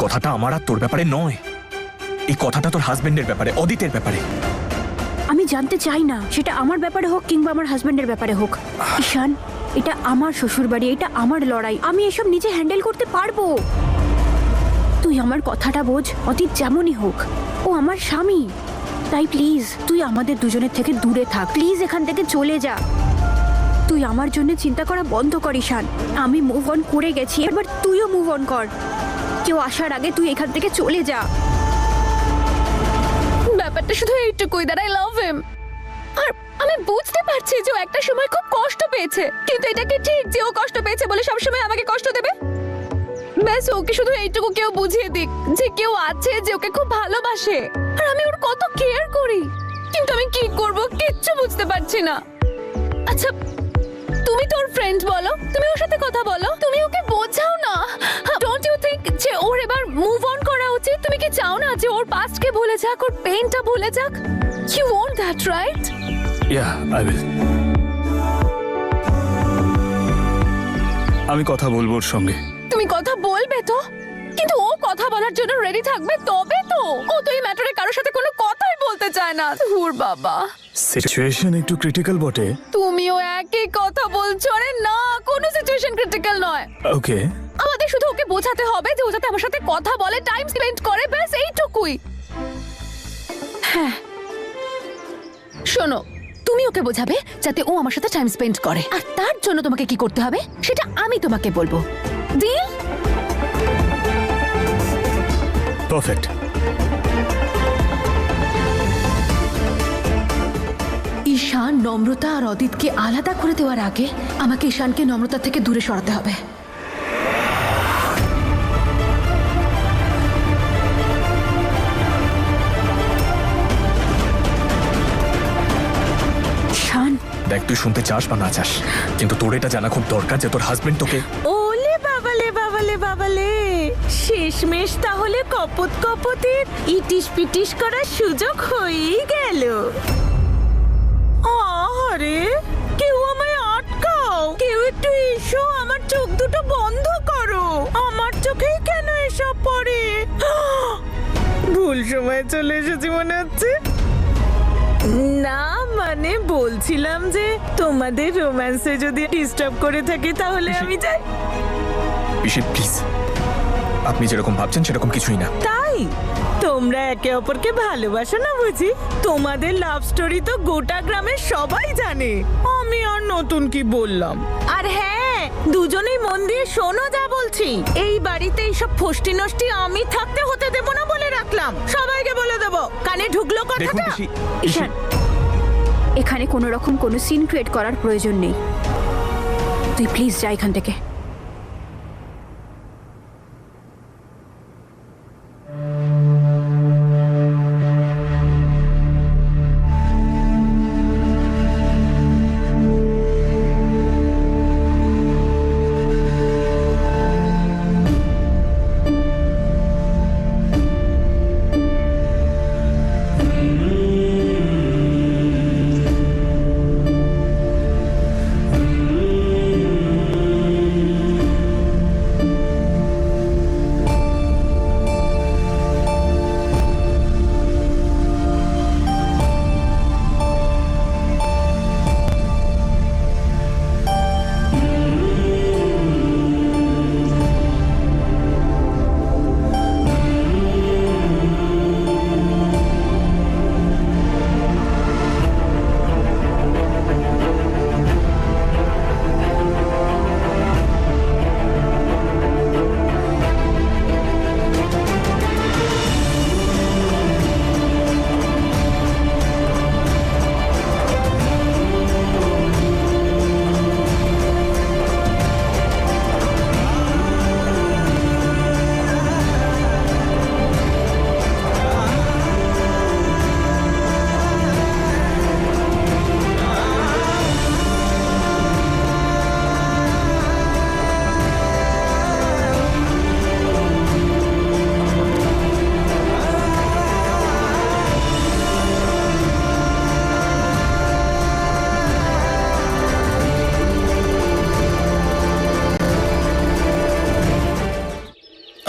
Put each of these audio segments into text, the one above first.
কথাটা আমার আর তোর ব্যাপারে নয়, এই কথাটা তোর হাজবেন্ডের ব্যাপারে, অদিতের ব্যাপারে। আমি জানতে চাই না সেটা আমার ব্যাপারে হোক কিংবা আমার হাজবেন্ডের ব্যাপারে হোক। ঈশান, এটা আমার শ্বশুরবাড়ি, এটা আমার লড়াই, আমি এসব নিজে হ্যান্ডেল করতে পারবো। তুই আমার কথাটা বোঝ, অতীত যেমনই হোক ও আমার স্বামী। তাই প্লিজ তুই আমাদের দুজনের থেকে দূরে থাক, প্লিজ এখান থেকে চলে যা। তুই আমার জন্য চিন্তা করা বন্ধ কর ঈশান। আমি মুভ অন করে গেছি, এবার তুইও মুভ অন কর। কেউ আসার আগে তুই এখান থেকে চলে যা। ব্যাপারটা শুধু এইটুকুই, দ্যাট আই লাভ হিম। আর আমি বুঝতে পারছি যে ও একটা সময় খুব কষ্ট পেয়েছে, কিন্তু এটা কি ঠিক যে ও কষ্ট পেয়েছে বলে সবসময় আমাকে কষ্ট দেবে? ব্যাস ওকে শুধু এইটুকু কেউ বুঝিয়ে দিক যে কেউ আছে যে ওকে খুব ভালোবাসে, আর আমি ওর কত কেয়ার করি। কিন্তু আমি কি করব কিচ্ছু বুঝতে পারছি না। আচ্ছা, তুমি তোর ফ্রেন্ড বলো, তুমি ওর সাথে কথা বলো, তুমি ওকে বোঝাও না। ডোন্ট ইউ থিংক যে ওর এবার মুভ অন করা উচিত? তুমি কি চাও না যে ওর পাস্টকে ভুলে যাক, ওর পেইনটা ভুলে যাক? You want that, right? Yeah, I will. আমি কথা বলবো ওর সঙ্গে। তুমি কথা বলবে তো, কিন্তু ও কথা বলার জন্য রেডি থাকবে তবে তো। ও তো এই ম্যাটারে কারোর সাথে কোনো কথাই বলতে চায় না। ধুর বাবা, সিচুয়েশন একটু ক্রিটিক্যাল বটে। তুমিও একই কথা বলছো। আরে না, কোনো সিচুয়েশন ক্রিটিক্যাল নয়। ওকে, আমাদের শুধু ওকে বোঝাতে হবে যে ও যাতে আমার সাথে কথা বলে, টাইম স্পেন্ড করে, ব্যাস এইটুকুই। হ্যাঁ, শোনো, তুমি ওকে বোঝাবে যাতে ও আমার সাথে টাইম স্পেন্ড করে, আর তার জন্য তোমাকে কি করতে হবে সেটা আমি তোমাকে বলবো। ডিল? পারফেক্ট। ঈশান নম্রতা আর অদিতকে আলাদা করে দেওয়ার আগে আমাকে ঈশানকে নম্রতা থেকে দূরে সরাতে হবে। ঈশান, দেখ, তুই শুনতে চাস বা না চাস, কিন্তু তোর এটা জানা খুব দরকার যে তোর হাজবেন্ড তোকে। ওলে বাবালে বাবালে বাবালে, শেষমেশ তাহলে কপত কপতের ইটিস পিটিস করার সুযোগ হয়েই গেল। আরে কেউ আমায় আটকাও, কেউ একটু এসো, আমার চোখ দুটো বন্ধ করো। আমার চোখেই কেন এসব পড়ে? ভুল সময় চলে এসেছি মনে হচ্ছে। না মানে বলছিলাম যে তোমাদের রোম্যান্সে যদি ডিস্টার্ব করে থাকি তাহলে আমি যাই। পিসি প্লিজ, আপনি যেরকম ভাবছেন সেরকম কিছুই না। তাই তোমরা একে অপরকে ভালোবাসো না বুঝি? তোমাদের লাভ স্টোরি তো গোটা গ্রামের সবাই জানে, আমি আর নতুন কি বললাম। আর হ্যাঁ, দুজনেই মন দিয়ে শোনো যা বলছি। এই বাড়িতে এইসব ফষ্টি নষ্টি আমি থাকতে হতে দেব না বলে রাখলাম, সবাইকে বলে দেব। কানে ঢুকলো দেখুন কথাটা? পিসি, ঈশান, এখানে কোনো রকম কোনো সিন ক্রিয়েট করার প্রয়োজন নেই। তুই প্লিজ যা এখান থেকে।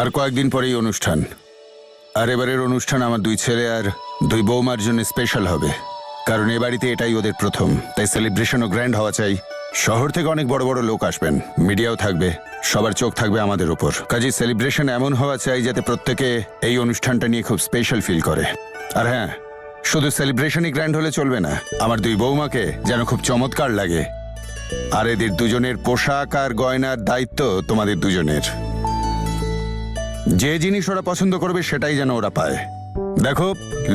আর কয়েকদিন পরেই অনুষ্ঠান। আর এবারের অনুষ্ঠান আমার 2 ছেলে আর 2 বৌমার জন্য স্পেশাল হবে, কারণ এ বাড়িতে এটাই ওদের প্রথম। তাই সেলিব্রেশনও গ্র্যান্ড হওয়া চাই। শহর থেকে অনেক বড় বড় লোক আসবেন, মিডিয়াও থাকবে, সবার চোখ থাকবে আমাদের ওপর। কাজে সেলিব্রেশন এমন হওয়া চাই যাতে প্রত্যেকে এই অনুষ্ঠানটা নিয়ে খুব স্পেশাল ফিল করে। আর হ্যাঁ, শুধু সেলিব্রেশনই গ্র্যান্ড হলে চলবে না, আমার 2 বৌমাকে যেন খুব চমৎকার লাগে। আর এদের দুজনের পোশাক আর গয়নার দায়িত্ব তোমাদের দুজনের। যে জিনিস ওরা পছন্দ করবে সেটাই যেন ওরা পায়। দেখো,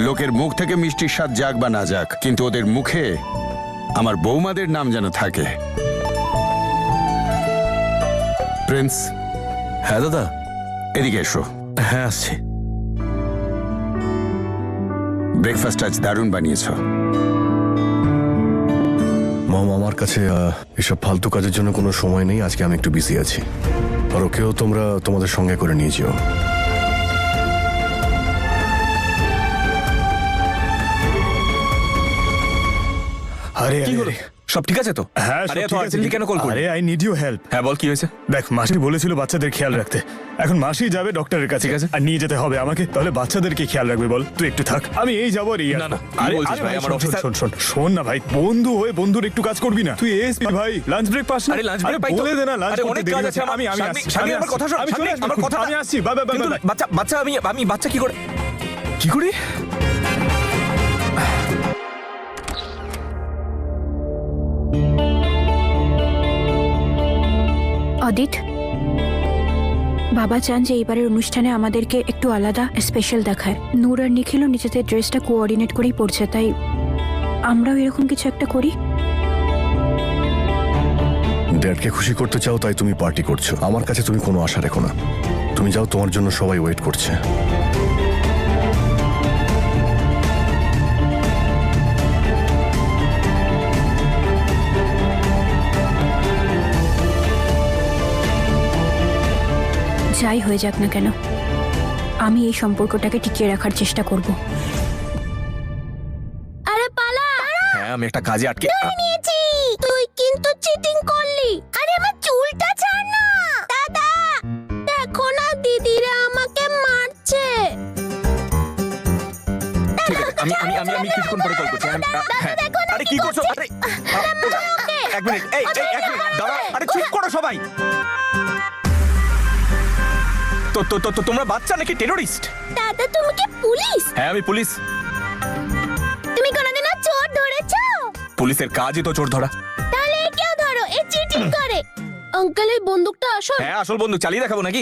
লোকের মুখ থেকে মিষ্টির স্বাদ যাক বা না যাক, কিন্তু ওদের মুখে আমার বৌমাদের নাম যেন থাকে। প্রিন্স, হ্যাঁ দাদা। এদিকে এসো। হ্যাঁ আসছি। ব্রেকফাস্ট আজ দারুণ বানিয়েছো। মম, আমার কাছে এসব ফালতু কাজের জন্য কোনো সময় নেই। আজকে আমি একটু বিজি আছি। আর ওকেও তোমরা তোমাদের সঙ্গে করে নিয়ে যেও। আরে কি হলো? সব ঠিক আছে তো? হ্যাঁ, আরে এত urgently কেন কল করলি? আরে আই নিড ইউ হেল্প। হ্যাঁ বল, কি হয়েছে? দেখ, মাসি বলেছিল বাচ্চাদের খেয়াল রাখতে। এখন মাসি যাবে ডক্টরের কাছে, ঠিক আছে। আর নিয়ে যেতে হবে আমাকে। তাহলে বাচ্চাদেরকে খেয়াল রাখবে বল? তুই একটু থাক, আমি এই যাবো। না, না, কি বলছিস ভাই? আমার অফিসার- শোন না ভাই, বন্ধু হয়ে বন্ধুর একটু কাজ করবি না? তুই এসপি ভাই, লাঞ্চ ব্রেক পাস না? আরে লাঞ্চ ব্রেক পাই তো। বলে দে না, লাঞ্চ আরে করতে অনেক দেরি কাজ হচ্ছে। আছে আমার। আমি শাগনি, শাগনি, আমার কথা শোন। আমি চলে শাগনি, আসবো, আমার কথা আমি আসছি। বাই বাই বাই কিন্তু বাই। বাচ্চা আমি বাচ্চা কি করে অদিত, বাবা চান যে এবারের অনুষ্ঠানে আমাদেরকে একটু আলাদা স্পেশাল দেখায়। নূর আর নিখিলও নিজেদের ড্রেসটা কোঅর্ডিনেট করেই পড়ছে, তাই আমরাও এরকম কিছু একটা করি। ড্যাডকে খুশি করতে চাও তাই তুমি পার্টি করছো। আমার কাছে তুমি কোনো আশা রেখো না। তুমি যাও, তোমার জন্য সবাই ওয়েট করছে। যাই হয়ে যাক না কেন, আমি এই সম্পর্কটাকে টিকিয়ে রাখার চেষ্টা করব। আরে পালা! হ্যাঁ, আমি একটা কাজে আটকে নিয়েছি। তুই কিন্তু চিটিং করলি। আরে আমার চুলটা ছাড় না। দাদা, দেখো না দিদিরা আমাকে মারছে। ঠিক আছে, আমি কিছুক্ষণ পরে কল করছি। হ্যাঁ। আরে কি করছো? আরে এক মিনিট, এই এক মিনিট দাঁড়া। আরে চুপ করো সবাই। তো তোমরা বাচ্চা নাকি টেররিস্ট? দাদা, তুমি কি পুলিশ? হ্যাঁ, আমি পুলিশ। তুমি কোনোদিনও চোর ধরেছো? পুলিশের কাজই তো চোর ধরা। তাহলে কেউ ধরো, এ চিটিং করে। আঙ্কেল, এই বন্দুকটা আসল? হ্যাঁ, আসল বন্দুক চালিয়ে দেখাবো নাকি?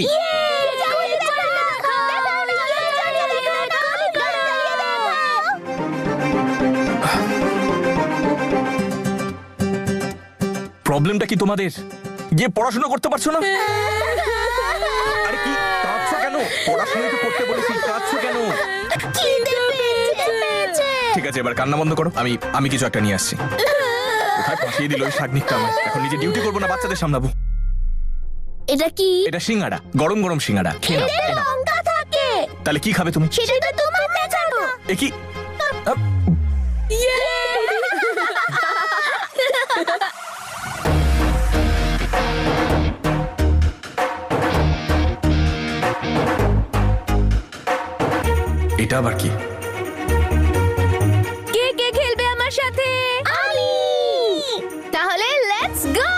প্রবলেমটা কি তোমাদের? গিয়ে পড়াশোনা করতে পারছো না? আরে কি কাঁদছো কেন? পড়াশোনা তো করতে বলেছি, কাঁদছো কেন? ঠিক আছে, এবার কান্না বন্ধ করো। আমি কিছু একটা নিয়ে আসছি। কোথায় ফাঁসিয়ে দিল ওই শাগনিকটা আমায়। এখন নিজে ডিউটি করবো না, বাচ্চাদের সামলাবো। এটা কি? এটা সিঙ্গাড়া, গরম গরম সিঙ্গাড়া। খেয়ে নাও, খেয়ে নাও। লঙ্কা থাকে। তাহলে কি খাবে তুমি? সেটা তো তোমার দেখানো। এ কি? এটা আবার কি? কে কে খেলবে আমার সাথে? আমি। তাহলে লেটস গো।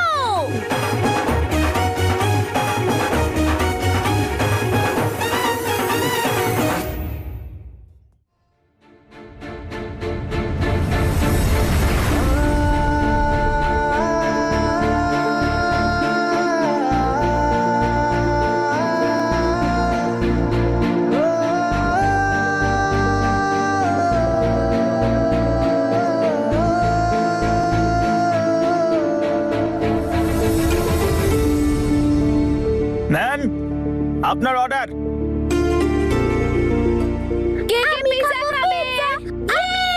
ম্যাম, আপনার অর্ডার। কে কে পিৎজা খাবে? আমি।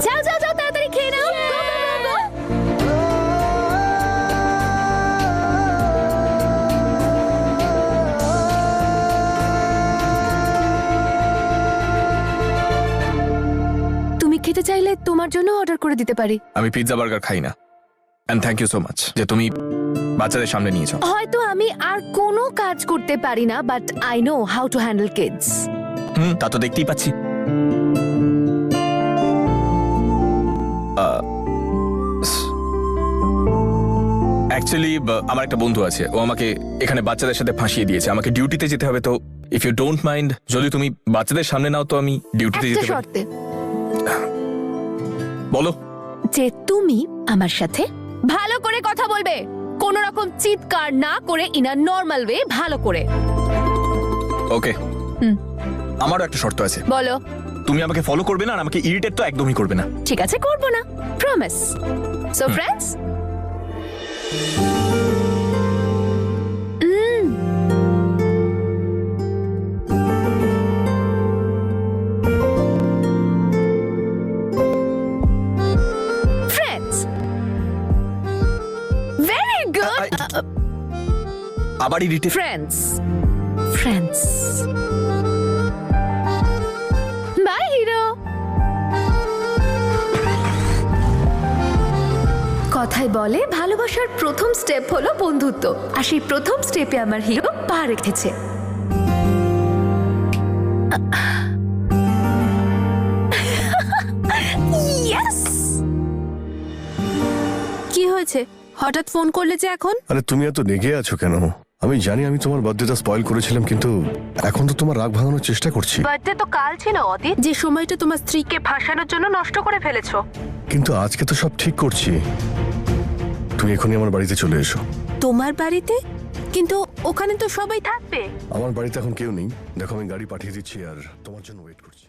যাও যাও যাও, তাড়াতাড়ি খেয়ে নাও। গো গো গো গো। খেতে চাইলে তোমার জন্য অর্ডার করে দিতে পারি। আমি পিৎজা বার্গার খাই না। And thank you so much যে তুমি বাচ্চাদের সামনে নিয়েছো। হয়তো আমি আর কোনো কাজ করতে পারি না, but I know how to handle kids. তা তো দেখতেই পাচ্ছি। অ্যাকচুয়ালি আমার একটা বন্ধু আছে, ও আমাকে এখানে বাচ্চাদের সাথে ফাঁসিয়ে দিয়েছে। আমাকে ডিউটিতে যেতে হবে, তো ইফ ইউ ডোন্ট মাইন্ড যদি তুমি বাচ্চাদের সামনে নাও তো আমি ডিউটিতে একটা যেতে পারি। শর্তে, বলো। যে তুমি আমার সাথে ভালো করে কথা বলবে, কোন রকম চিৎকার না করে, ইন আ নরমাল ওয়ে, ভালো করে। ওকে, আমারও একটা শর্ত আছে। বলো। তুমি আমাকে ফলো করবে না আর আমাকে ইরিটেট তো একদমই করবে না। ঠিক আছে, করব না, promise. So friends, friends, very good. আবার irritate. Friends, friends. Bye hero. কথায় বলে ভালোবাসার প্রথম স্টেপ হলো বন্ধুত্ব, আর সেই প্রথম স্টেপে আমার হিরো পা রেখেছে। ইয়েস। কি হয়েছে, হঠাৎ ফোন করলে যে এখন? আরে তুমি এত রেগে আছো কেন? আমি জানি আমি তোমার বার্থডেটা স্পয়েল করেছিলাম, কিন্তু এখন তো তোমার রাগ ভাঙানোর চেষ্টা করছি। বার্থডে তো কাল ছিল অদিত, যে সময়টা তোমার স্ত্রীকে ভাসানোর জন্য নষ্ট করে ফেলেছো। কিন্তু আজকে তো সব ঠিক করছি। তুমি এখনই আমার বাড়িতে চলে এসো। তোমার বাড়িতে? কিন্তু ওখানে তো সবাই থাকবে। আমার বাড়িতে এখন কেউ নেই, দেখো আমি গাড়ি পাঠিয়ে দিচ্ছি আর তোমার জন্য ওয়েট করছি।